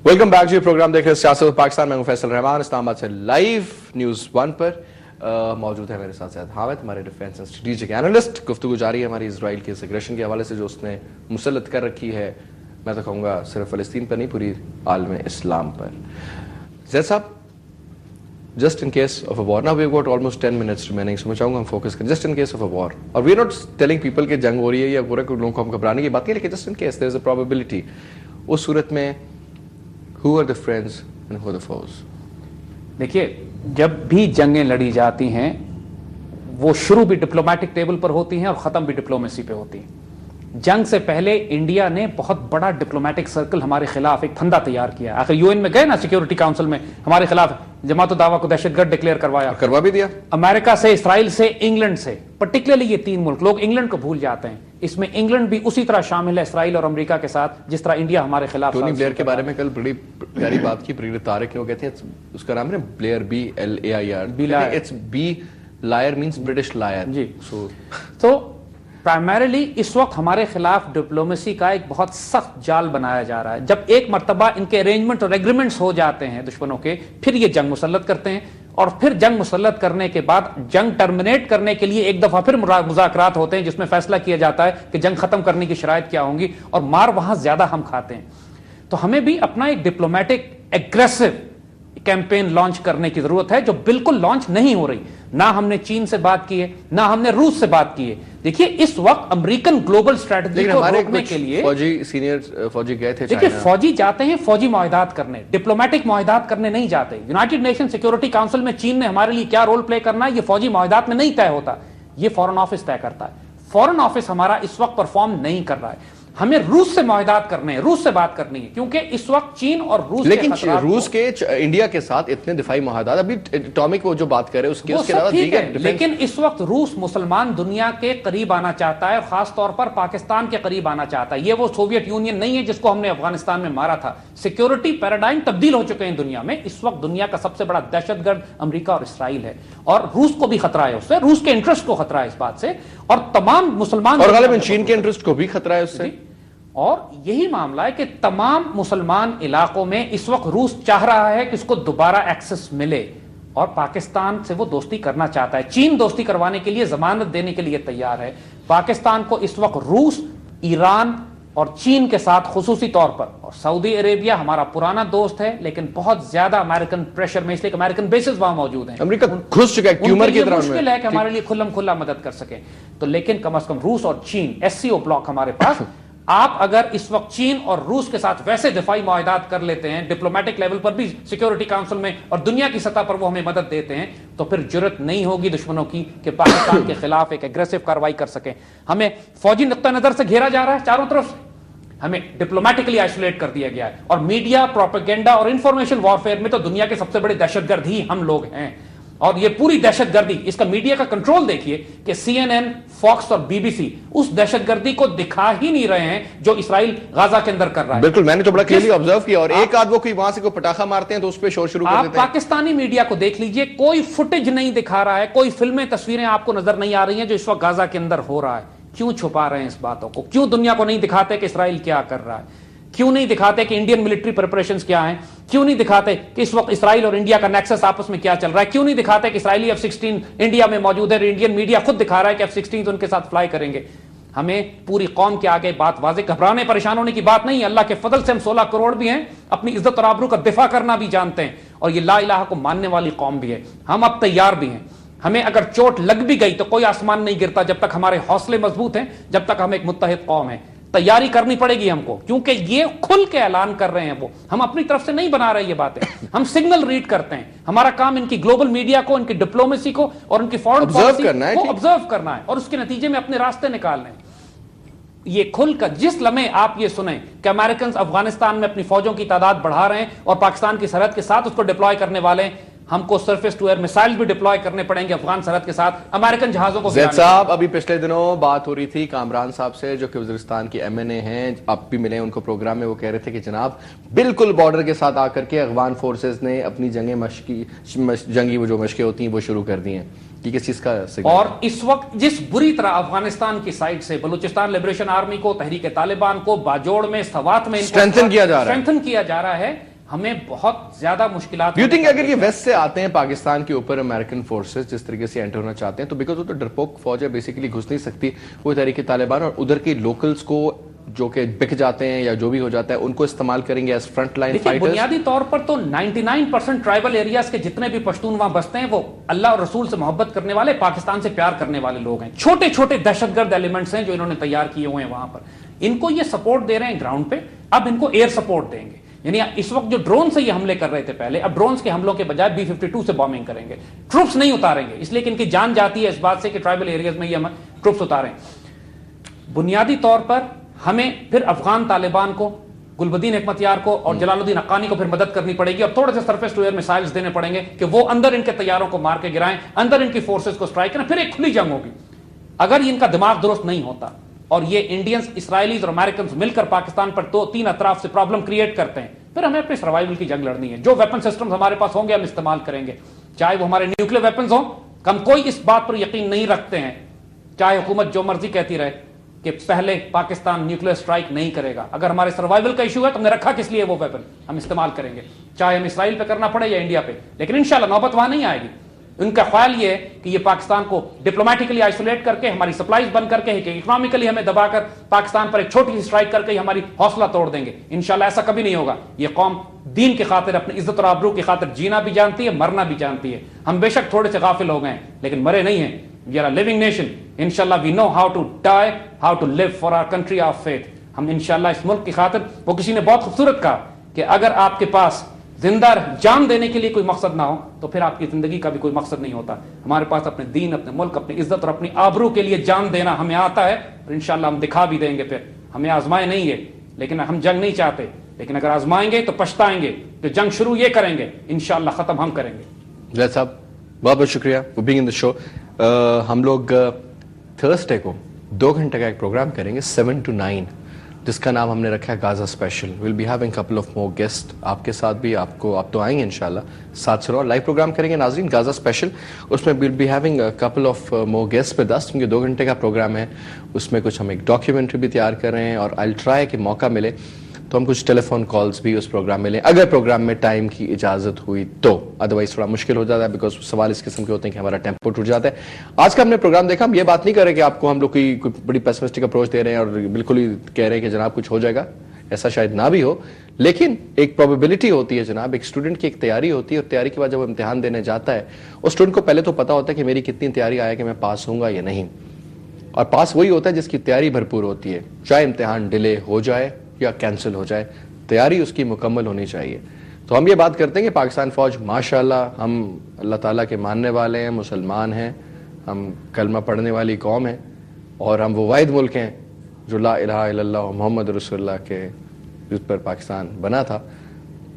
Welcome back جی، programme دیکھ رہے ہیں سیاست پاکستان میں ہوں فیصل رحمان، اسلام آباد سے لائیو نیوز 1 پر موجود ہے میرے ساتھ سید حامد، ہمارے ڈیفینس اینڈ اسٹریٹجک انالسٹ. گفتگو جاری ہے ہماری اسرائیل کی اگریشن کے حوالے سے جو اس نے مسلط کر رکھی ہے، میں تو کہوں گا صرف فلسطین پر نہیں، پوری عالم اسلام پر. زید صاحب، just in case of a war, now we've got almost 10 minutes remaining, so میں چاہوں گا ہم فوکس کریں just in case of a war. اور we are not telling people کہ جنگ ہو رہی ہے یا پورے لوگوں کو ہم گھبرانے کی بات نہیں، لیکن just in case there is a probability. اس صورت میں who are the friends and who are the foes؟ دیکھیے، جب بھی جنگیں لڑی جاتی ہیں وہ شروع بھی ڈپلومیٹک ٹیبل پر ہوتی ہیں اور ختم بھی ڈپلومیسی پہ ہوتی ہیں. جنگ سے پہلے انڈیا نے بہت بڑا ڈپلومیٹک سرکل ہمارے خلاف ایک پھندا تیار کیا. آخر یو این میں گئے نا، سیکیورٹی کاؤنسل میں ہمارے خلاف جماعت الدعوہ کو دہشت گرد ڈکلیئر کروا بھی دیا. امریکہ سے، اسرائیل سے، انگلینڈ سے، پرٹیکولرلی یہ 3 ملک. لوگ انگلینڈ کو بھول جاتے ہیں، اس میں انگلینڈ بھی اسی طرح شامل ہے اسرائیل اور امریکہ کے ساتھ جس طرح انڈیا ہمارے خلاف. ٹونی بلیئر کے بارے میں کل بڑی پیاری بات کی پریڈ طارق نے، وہ کہتے ہیں اس کا نام ہے Blair, BLAIR. It's B liar means British liar. جی، تو پرائمریلی اس وقت ہمارے خلاف ڈپلومیسی کا ایک بہت سخت جال بنایا جا رہا ہے. جب ایک مرتبہ ان کے ارینجمنٹ اور ایگریمنٹس ہو جاتے ہیں دشمنوں کے، پھر یہ جنگ مسلط کرتے ہیں، اور پھر جنگ مسلط کرنے کے بعد جنگ ٹرمینیٹ کرنے کے لیے ایک دفعہ پھر مذاکرات ہوتے ہیں جس میں فیصلہ کیا جاتا ہے کہ جنگ ختم کرنے کی شرائط کیا ہوں گی، اور مار وہاں زیادہ ہم کھاتے ہیں. تو ہمیں بھی اپنا ایک ڈپلومیٹک ایگریسو کیمپین لانچ کرنے کی ضرورت ہے، جو بالکل لانچ نہیں ہو رہی. نہ ہم نے چین سے بات کی ہے، نہ ہم نے روس سے بات کی ہے. دیکھیے، اس وقت امریکن گلوبل اسٹریٹجی کو روکنے کے لیے سینئر فوجی گئے تھے. دیکھیے، فوجی جاتے ہیں فوجی معاہدات کرنے، ڈپلومیٹک معاہدات کرنے نہیں جاتے. یونائٹڈ نیشن سیکورٹی کاؤنسل میں چین نے ہمارے لیے کیا رول پلے کرنا ہے، یہ فوجی معاہدات میں نہیں طے ہوتا، یہ فورن آفس طے کرتا ہے. فورن آفس ہمارا اس وقت پرفارم نہیں کر رہا ہے. ہمیں روس سے معاہدات کرنے ہیں، روس سے بات کرنی ہے، کیونکہ اس وقت چین اور روس، لیکن روس کے انڈیا کے ساتھ اتنے دفاعی معاہدات، ابھی اٹامک وہ جو بات کر رہے ہیں اس کے علاوہ دیگر، لیکن اس وقت روس مسلمان دنیا کے قریب آنا چاہتا ہے، اور خاص طور پر پاکستان کے قریب آنا چاہتا ہے. یہ وہ سوویت یونین نہیں ہے جس کو ہم نے افغانستان میں مارا تھا. سیکورٹی پیراڈائم تبدیل ہو چکے ہیں دنیا میں. اس وقت دنیا کا سب سے بڑا دہشت گرد امریکہ اور اسرائیل ہے، اور روس کو بھی خطرہ ہے اس سے، روس کے انٹرسٹ کو خطرہ ہے اس بات سے، اور تمام مسلمان، اور غالباً چین کے انٹرسٹ کو بھی خطرہ ہے اس سے. اور یہی معاملہ ہے کہ تمام مسلمان علاقوں میں اس وقت روس چاہ رہا ہے کہ اس کو دوبارہ ایکسس ملے، اور پاکستان سے وہ دوستی کرنا چاہتا ہے. چین دوستی کروانے کے لیے ضمانت دینے کے لیے تیار ہے. پاکستان کو اس وقت روس، ایران اور چین کے ساتھ خصوصی طور پر، اور سعودی عربیہ ہمارا پرانا دوست ہے لیکن بہت زیادہ امریکن پریشر میں، اس لیے کہ امریکن بیسز وہاں موجود ہیں. امریکہ گھس چکا ہے ٹیومر کی طرح. مشکل ہے کہ ہمارے لیے کھلم کھلا مدد کر سکیں. تو لیکن کم از کم روس اور چین، SCO بلاک ہمارے پاس. آپ اگر اس وقت چین اور روس کے ساتھ ویسے دفاعی معاہدات کر لیتے ہیں، ڈپلومیٹک لیول پر بھی سیکورٹی کاؤنسل میں اور دنیا کی سطح پر وہ ہمیں مدد دیتے ہیں، تو پھر جرت نہیں ہوگی دشمنوں کی کہ پاکستان کے خلاف ایک ایگریسو کارروائی کر سکیں. ہمیں فوجی نقطہ نظر سے گھیرا جا رہا ہے چاروں طرف سے، ہمیں ڈپلومیٹکلی آئسولیٹ کر دیا گیا ہے، اور میڈیا، پروپیگنڈا اور انفارمیشن وارفیئر میں تو دنیا کے سب سے بڑے دہشت گرد ہی ہم لوگ ہیں. اور یہ پوری دہشت گردی، اس کا میڈیا کا کنٹرول دیکھیے کہ CNN، فاکس اور BBC اس دہشت گردی کو دکھا ہی نہیں رہے ہیں جو اسرائیل غزہ کے اندر کر رہا ہے. بالکل، میں نے تو بڑا کلیئرلی آبزرو کیا. اور ایک آدھ وہ کوئی وہاں سے کوئی پٹاخہ مارتے ہیں تو اس پہ شور شروع کر دیتے ہیں. آپ پاکستانی میڈیا کو دیکھ لیجئے، کوئی فوٹیج نہیں دکھا رہا ہے، کوئی فلمیں، تصویریں آپ کو نظر نہیں آ رہی ہیں جو اس وقت غزہ کے اندر ہو رہا ہے. کیوں چھپا رہے ہیں اس باتوں کو؟ کیوں دنیا کو نہیں دکھاتے کہ اسرائیل کیا کر رہا ہے؟ کیوں نہیں دکھاتے کہ انڈین ملٹری پریپریشنز کیا ہیں؟ کیوں نہیں دکھاتے کہ اس وقت اسرائیل اور انڈیا کا نیکسس آپس میں کیا چل رہا ہے؟ کیوں نہیں دکھاتے کہ اسرائیلی F-16 انڈیا میں موجود ہے؟ انڈین میڈیا خود دکھا رہا ہے کہ F-16 ان کے ساتھ فلائی کریں گے. ہمیں پوری قوم کے آگے بات واضح، گھبرانے پریشان ہونے کی بات نہیں. اللہ کے فضل سے ہم 16 کروڑ بھی ہیں، اپنی عزت اور آبرو کا دفاع کرنا بھی جانتے ہیں، اور یہ لا الہ کو ماننے والی قوم بھی ہے. ہم اب تیار بھی ہیں. ہمیں اگر چوٹ لگ بھی گئی تو کوئی آسمان نہیں گرتا جب تک ہمارے حوصلے مضبوط ہیں، جب تک ہم ایک متحد قوم ہیں. تیاری کرنی پڑے گی ہم کو، کیونکہ یہ کھل کے اعلان کر رہے ہیں. وہ ہم اپنی طرف سے نہیں بنا رہے یہ باتیں، ہم سگنل ریڈ کرتے ہیں. ہمارا کام ان کی گلوبل میڈیا کو، ان کی ڈپلومیسی کو اور ان کی فورن پالیسی کو آبزرو کرنا ہے، اور اس کے نتیجے میں اپنے راستے نکالنے ہیں. یہ کھل کر جس لمحے آپ یہ سنیں کہ امریکنز افغانستان میں اپنی فوجوں کی تعداد بڑھا رہے ہیں اور پاکستان کی سرحد کے ساتھ اس کو ڈپلوائے کرنے والے ہیں، ہم کو سرفیس ٹو ایئر میسائل بھی ڈپلوائے کرنے پڑیں گے افغان سرحد کے ساتھ، امریکن جہازوں کو. زید صاحب، ابھی پچھلے دنوں بات ہو رہی تھی کامران صاحب سے جو کہ وزیرستان کی MNA ہیں، آپ بھی ملے ان کو پروگرام میں. وہ کہہ رہے تھے کہ جناب بالکل بارڈر کے ساتھ آ کر کے افغان فورسز نے اپنی جنگی وہ جو مشقیں ہوتی ہیں وہ شروع کر دی ہیں. یہ کس چیز کا سگنل؟ اور اس وقت جس بری طرح افغانستان کی سائڈ سے بلوچستان لبریشن آرمی کو، تحریک طالبان کو باجوڑ میں، سوات میں اسٹرینتھن کیا جا رہا ہے ہے. ہمیں بہت زیادہ مشکلات. یو تھنک اگر یہ ویسٹ سے آتے ہیں پاکستان کے اوپر امریکن فورسز جس طریقے سے انٹر ہونا چاہتے ہیں تو بیکاز وہ تو ڈرپوک فوج ہے, بیسیکلی گھس نہیں سکتی وہ تحریک طالبان, اور ادھر کے لوکلز کو جو کہ بک جاتے ہیں یا جو بھی ہو جاتا ہے ان کو استعمال کریں گے ایز فرنٹ لائن فائٹرز. بنیادی طور پر تو 99% ٹرائبل ایریاز کے جتنے بھی پشتون وہاں بستے ہیں وہ اللہ اور رسول سے محبت کرنے والے, پاکستان سے پیار کرنے والے لوگ ہیں. چھوٹے چھوٹے دہشت گرد ایلیمنٹس ہیں جو انہوں نے تیار کیے ہوئے ہیں وہاں پر. ان کو یہ سپورٹ دے رہے ہیں گراؤنڈ پہ, اب ان کو ایئر سپورٹ دیں گے. یعنی اس وقت جو ڈرون سے یہ حملے کر رہے تھے پہلے, اب ڈرونز کے حملوں کے بجائے B-52 سے بامبنگ کریں گے. ٹروپس نہیں اتاریں گے اس لیے کہ ان کی جان جاتی ہے اس بات سے کہ ٹرائبل ایریاز میں یہ ہم ٹروپس اتاریں. بنیادی طور پر ہمیں پھر افغان طالبان کو, گلبدین حکمت یار کو اور جلال الدین حقانی کو پھر مدد کرنی پڑے گی, اور تھوڑے سے سرفیس ٹو ایئر میسائلز دینے پڑیں گے کہ وہ اندر ان کے طیاروں کو مار کے گرائیں, اندر ان کی فورسز کو اسٹرائک کریں. پھر ایک کھلی جنگ ہوگی. اگر ان کا دماغ درست نہیں ہوتا اور یہ انڈینز, اسرائیلیز اور امریکنز مل کر پاکستان پر 2-3 اطراف سے پرابلم کریٹ کرتے ہیں, پھر ہمیں اپنے سروائیول کی جنگ لڑنی ہے. جو ویپن سسٹمز ہمارے پاس ہوں گے ہم استعمال کریں گے, چاہے وہ ہمارے نیوکلیر ویپنز ہوں. ہم کوئی اس بات پر یقین نہیں رکھتے ہیں, چاہے حکومت جو مرضی کہتی رہے کہ پہلے پاکستان نیوکلیر سٹرائک نہیں کرے گا. اگر ہمارے سروائیول کا ایشو ہے تو ہم نے رکھا کس لیے وہ ویپن, ہم استعمال کریں گے, چاہے ہم اسرائیل پہ کرنا پڑے یا انڈیا پہ. لیکن انشاءاللہ نوبت وہاں نہیں آئے گی. ان کا خیال یہ ہے کہ یہ پاکستان کو ڈپلومیٹکلی آئسولیٹ کر کے, ہماری سپلائز بند کر کے, اکنامکلی ہمیں دبا کر پاکستان پر ایک چھوٹی سی اسٹرائک کر کے ہماری حوصلہ توڑ دیں گے. انشاءاللہ ایسا کبھی نہیں ہوگا. یہ قوم دین کی خاطر, اپنی عزت اور آبرو کی خاطر جینا بھی جانتی ہے, مرنا بھی جانتی ہے. ہم بے شک تھوڑے سے غافل ہو گئے ہیں لیکن مرے نہیں ہیں. We are a living nation. Inshallah we know how to die, how to live for our country of faith. ہم انشاءاللہ اس ملک کی خاطر, وہ کسی نے بہت خوبصورت کہا کہ اگر آپ کے پاس زندہ جان دینے کے لیے کوئی مقصد نہ ہو تو پھر آپ کی زندگی کا بھی کوئی مقصد نہیں ہوتا. ہمارے پاس اپنے دین, اپنے ملک, اپنی عزت اور اپنی آبرو کے لیے جان دینا ہمیں آتا ہے, اور انشاءاللہ ہم دکھا بھی دیں گے. پھر ہمیں آزمائے نہیں ہے لیکن ہم جنگ نہیں چاہتے, لیکن اگر آزمائیں گے تو پچھتائیں گے. تو جنگ شروع یہ کریں گے, انشاءاللہ ختم ہم کریں گے. زید صاحب بہت بہت شکریہ فور بینگ ان دی شو. ہم لوگ تھرسڈے کو 2 گھنٹے کا ایک پروگرام کریں گے 7 to 9 جس کا نام ہم نے رکھا ہے Gaza special. We'll be having couple of more guest. آپ کے ساتھ بھی آپ تو آئیں گے انشاءاللہ, ساتھ سے لائیو پروگرام کریں گے ناظرین غازہ اسپیشل. اس میں will be having couple of more guest with us, کیونکہ 2 گھنٹے کا پروگرام ہے. اس میں کچھ ہم ایک ڈاکیومنٹری بھی تیار کر رہے ہیں, اور آئی ٹرائی کہ موقع ملے تو ہم کچھ ٹیلی فون کالز بھی اس پروگرام میں لیں اگر پروگرام میں ٹائم کی اجازت ہوئی تو. ادروائز تھوڑا مشکل ہو جاتا ہے بیکاز سوال اس قسم کے ہوتے ہیں کہ ہمارا ٹیمپو ٹوٹ جاتا ہے. آج کا ہم نے پروگرام دیکھا, ہم یہ بات نہیں کر رہے کہ آپ کو ہم لوگ کوئی بڑی پیسمسٹک اپروچ دے رہے ہیں اور بالکل ہی کہہ رہے ہیں کہ جناب کچھ ہو جائے گا, ایسا شاید نہ بھی ہو. لیکن ایک پروبیبلٹی ہوتی ہے جناب, ایک اسٹوڈنٹ کی ایک تیاری ہوتی ہے, اور تیاری کے بعد جب وہ امتحان دینے جاتا ہے اس اسٹوڈنٹ کو پہلے تو پتا ہوتا ہے کہ میری کتنی تیاری آئے کہ میں پاس ہوں گا یا نہیں. اور پاس وہی ہوتا ہے جس کی تیاری بھرپور ہوتی ہے, چاہے امتحان ڈیلے ہو جائے یا کینسل ہو جائے, تیاری اس کی مکمل ہونی چاہیے. تو ہم یہ بات کرتے ہیں کہ پاکستان فوج ماشاءاللہ, ہم اللہ تعالیٰ کے ماننے والے ہیں, مسلمان ہیں, ہم کلمہ پڑھنے والی قوم ہیں, اور ہم وہ واحد ملک ہیں جو لا الہ الا اللہ محمد رسول اللہ کے جس پر پاکستان بنا تھا.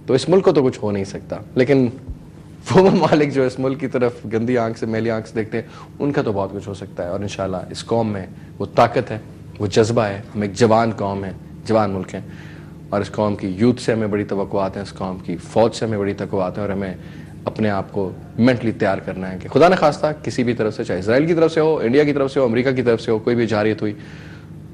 تو اس ملک کو تو کچھ ہو نہیں سکتا, لیکن وہ ممالک جو اس ملک کی طرف گندی آنکھ سے, میلی آنکھ سے دیکھتے ہیں, ان کا تو بہت کچھ ہو سکتا ہے. اور انشاءاللہ اس قوم میں وہ طاقت ہے, وہ جذبہ ہے. ہم ایک جوان قوم ہے, جوان ملک ہیں, اور اس قوم کی یوتھ سے ہمیں بڑی توقعات ہیں, اس قوم کی فوج سے ہمیں بڑی توقعات ہیں, اور ہمیں اپنے آپ کو مینٹلی تیار کرنا ہے کہ خدا نہ خواستہ کسی بھی طرف سے, چاہے اسرائیل کی طرف سے ہو, انڈیا کی طرف سے ہو, امریکہ کی طرف سے ہو, کوئی بھی جارحیت ہوئی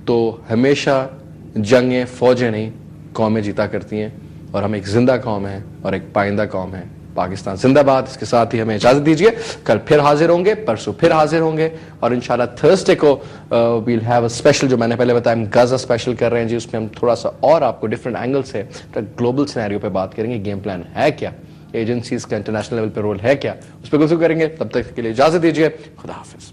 تو ہمیشہ جنگیں فوجیں نہیں قومیں جیتا کرتی ہیں. اور ہم ایک زندہ قوم ہیں اور ایک پائندہ قوم ہے. پاکستان زندہ باد. اس کے ساتھ ہی ہمیں اجازت دیجیے, کل پھر حاضر ہوں گے, پرسوں پھر حاضر ہوں گے, اور انشاءاللہ تھرسڈے کو ویل ہیو اے اسپیشل, جو میں نے پہلے بتایا ہم غازہ اسپیشل کر رہے ہیں جی. اس میں ہم تھوڑا سا اور آپ کو ڈفرینٹ اینگل سے گلوبل سینیریو پہ بات کریں گے. گیم پلان ہے کیا, ایجنسیز کا انٹرنیشنل لیول پہ رول ہے کیا, اس پہ گفتگو کریں گے. تب تک کے لیے اجازت دیجیے, خدا حافظ.